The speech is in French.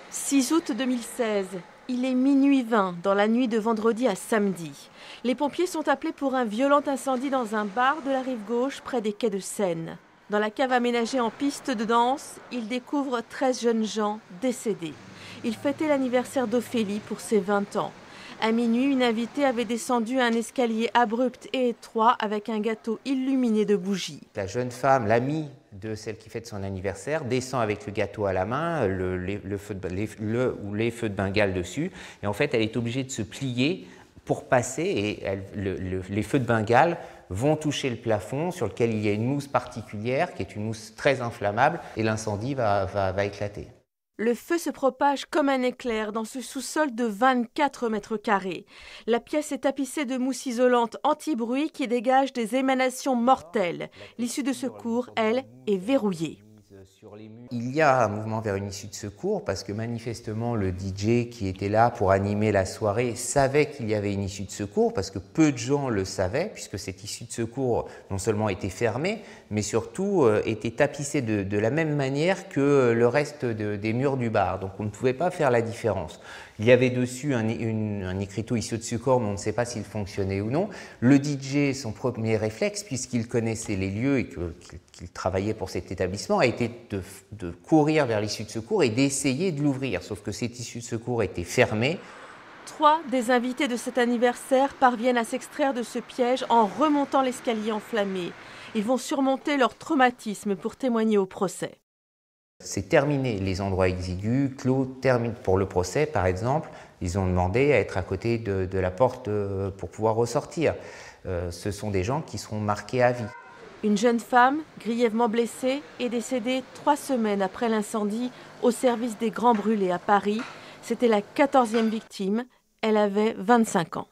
6 août 2016, il est minuit 20 dans la nuit de vendredi à samedi. Les pompiers sont appelés pour un violent incendie dans un bar de la rive gauche près des quais de Seine. Dans la cave aménagée en piste de danse, ils découvrent 13 jeunes gens décédés. Ils fêtaient l'anniversaire d'Ophélie pour ses 20 ans. À minuit, une invitée avait descendu un escalier abrupt et étroit avec un gâteau illuminé de bougies. La jeune femme, l'amie de celle qui fête son anniversaire, descend avec le gâteau à la main, les feux de Bengale dessus. Et en fait, elle est obligée de se plier pour passer et les feux de Bengale vont toucher le plafond sur lequel il y a une mousse particulière qui est une mousse très inflammable et l'incendie va éclater. Le feu se propage comme un éclair dans ce sous-sol de 24 mètres carrés. La pièce est tapissée de mousse isolante anti-bruit qui dégage des émanations mortelles. L'issue de secours, elle, est verrouillée. Il y a un mouvement vers une issue de secours parce que manifestement le DJ qui était là pour animer la soirée savait qu'il y avait une issue de secours parce que peu de gens le savaient puisque cette issue de secours non seulement était fermée mais surtout était tapissée de la même manière que le reste des murs du bar. Donc on ne pouvait pas faire la différence. Il y avait dessus un écriteau issue de secours mais on ne sait pas s'il fonctionnait ou non. Le DJ, son premier réflexe puisqu'il connaissait les lieux et qu'il travaillait pour cet établissement a été de courir vers l'issue de secours et d'essayer de l'ouvrir. Sauf que cette issue de secours était fermée. 3 des invités de cet anniversaire parviennent à s'extraire de ce piège en remontant l'escalier enflammé. Ils vont surmonter leur traumatisme pour témoigner au procès. C'est terminé les endroits exigus, clos, termine pour le procès par exemple. Ils ont demandé à être à côté de la porte pour pouvoir ressortir. Ce sont des gens qui seront marqués à vie. Une jeune femme, grièvement blessée, est décédée 3 semaines après l'incendie au service des Grands Brûlés à Paris. C'était la 14e victime. Elle avait 25 ans.